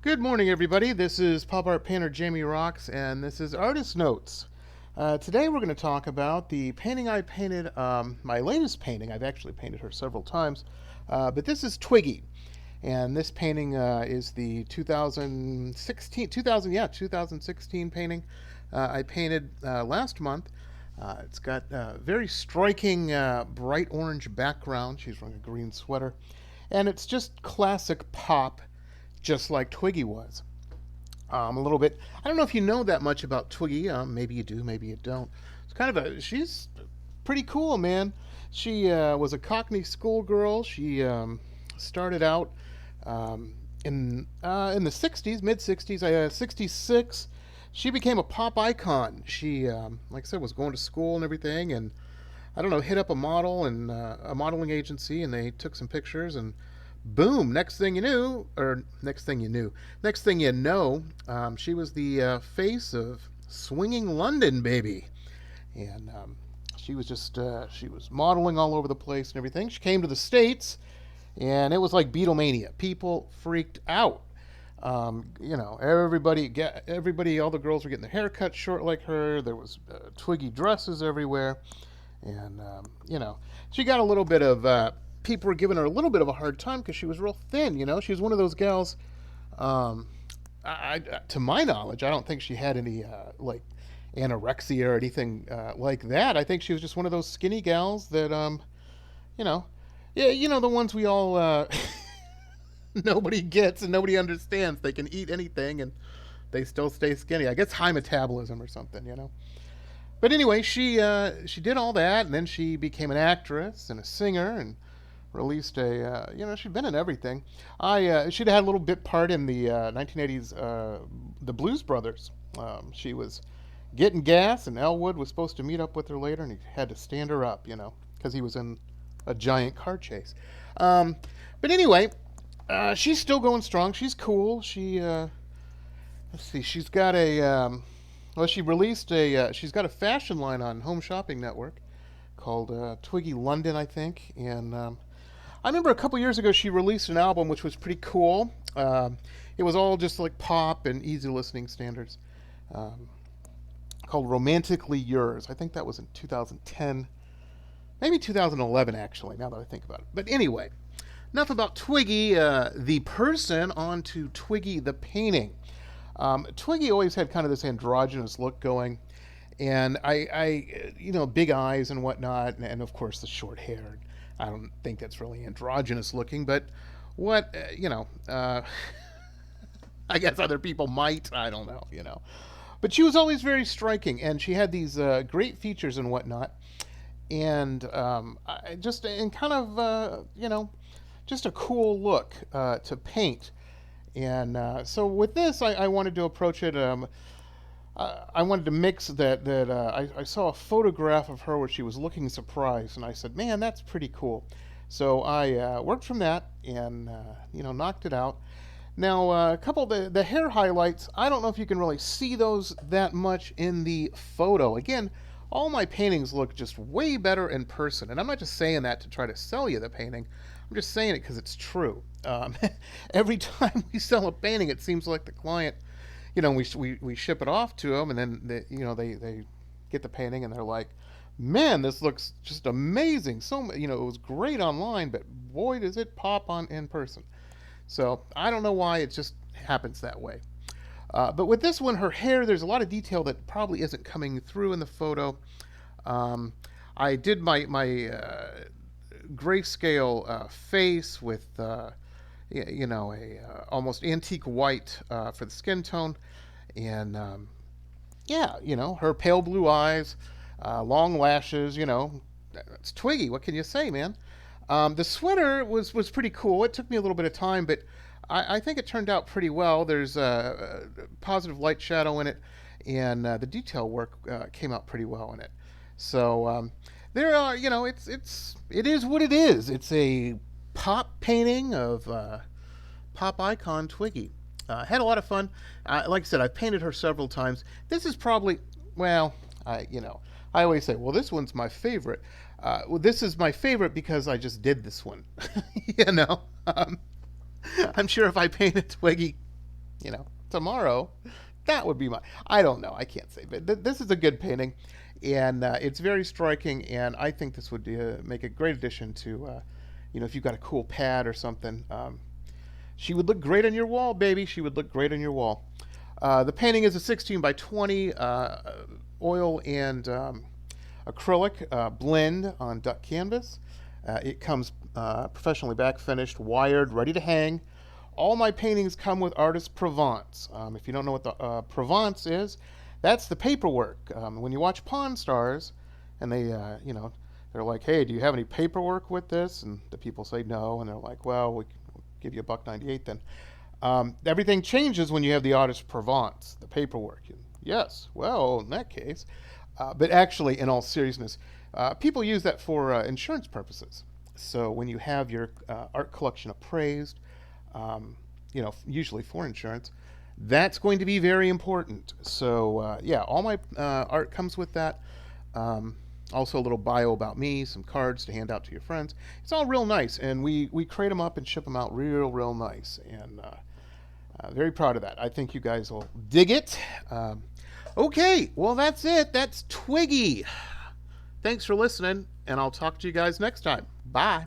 Good morning, everybody. This is pop art painter Jamie Roxx, and this is Artist Notes. Today we're going to talk about the painting I painted, my latest painting. I've actually painted her several times, but this is Twiggy. And this painting is the 2016 painting I painted last month. It's got a very striking bright orange background. She's wearing a green sweater. And it's just classic pop, just like Twiggy was. A little bit. I don't know if you know that much about Twiggy. Maybe you do, maybe you don't. It's kind of she's pretty cool, man. She was a Cockney schoolgirl. She started out in the '60s, mid '60s, '66. She became a pop icon. She, like I said, was going to school and everything, and I don't know, hit up a model and a modeling agency, and they took some pictures, and boom! Next thing you know, she was the face of swinging London, baby, and she was just she was modeling all over the place and everything. She came to the States, and it was like Beatlemania. People freaked out. Everybody, all the girls were getting their hair cut short like her. There was Twiggy dresses everywhere, and she got a little bit of. People were giving her a little bit of a hard time because she was real thin. She was one of those gals. To my knowledge, I don't think she had any like anorexia or anything like that. I think she was just one of those skinny gals that the ones we all nobody gets and nobody understands. They can eat anything and they still stay skinny. I guess high metabolism or something. But anyway, she did all that, and then she became an actress and a singer and released she'd been in everything. She'd had a little bit part in the 1980s the Blues Brothers. She was getting gas, and Elwood was supposed to meet up with her later, and he had to stand her up, because he was in a giant car chase. But anyway, she's still going strong. She's cool. She let's see, she's got she released she's got a fashion line on Home Shopping Network called Twiggy London, I think, and I remember a couple years ago she released an album which was pretty cool. It was all just like pop and easy listening standards, called Romantically Yours. I think that was in 2010, maybe 2011 actually, now that I think about it. But anyway, enough about Twiggy the person, on to Twiggy the painting. Twiggy always had kind of this androgynous look going, and I big eyes and whatnot, and of course the short hair. I don't think that's really androgynous looking, but I guess other people might. I don't know. But she was always very striking, and she had these great features and whatnot, and just a cool look to paint. And so with this, I wanted to approach it. I wanted to mix that. I saw a photograph of her where she was looking surprised, and I said, "Man, that's pretty cool." So I worked from that and knocked it out. Now a couple of the hair highlights. I don't know if you can really see those that much in the photo. Again, all my paintings look just way better in person, and I'm not just saying that to try to sell you the painting. I'm just saying it because it's true. Every time we sell a painting, it seems like the client, we ship it off to them, and then they get the painting and they're like, "Man, this looks just amazing." So it was great online, but boy, does it pop on in person. So I don't know why, it just happens that way. But with this one, her hair, there's a lot of detail that probably isn't coming through in the photo. I did my grayscale face with a almost antique white for the skin tone, and her pale blue eyes, long lashes. It's Twiggy. What can you say, man? The sweater was pretty cool. It took me a little bit of time, but I think it turned out pretty well. There's a positive light shadow in it, and the detail work came out pretty well in it. So there are, it is what it is. It's a pop painting of pop icon Twiggy. Had a lot of fun. Like I said, I've painted her several times. This is probably, I always say, well, this one's my favorite. This is my favorite because I just did this one. I'm sure if I painted Twiggy tomorrow, that would be my. I don't know. I can't say, but this is a good painting, and it's very striking. And I think this would make a great addition to, if you've got a cool pad or something. She would look great on your wall, baby. She would look great on your wall. The painting is a 16 by 20 oil and acrylic blend on duck canvas. It comes professionally back finished, wired, ready to hang. All my paintings come with Artist Provence. If you don't know what the Provence is, that's the paperwork. When you watch Pawn Stars, and they're like, "Hey, do you have any paperwork with this?" And the people say no, and they're like, "Well, we'll give you $1.98 then." Everything changes when you have the Artist Provence, the paperwork. Yes, well, in that case. But actually, in all seriousness, people use that for insurance purposes. So when you have your art collection appraised, usually for insurance, that's going to be very important. So yeah, all my art comes with that. Also a little bio about me, some cards to hand out to your friends. It's all real nice, and we crate them up and ship them out real nice. And very proud of that. I think you guys will dig it. Okay, well, that's it. That's Twiggy. Thanks for listening, and I'll talk to you guys next time. Bye.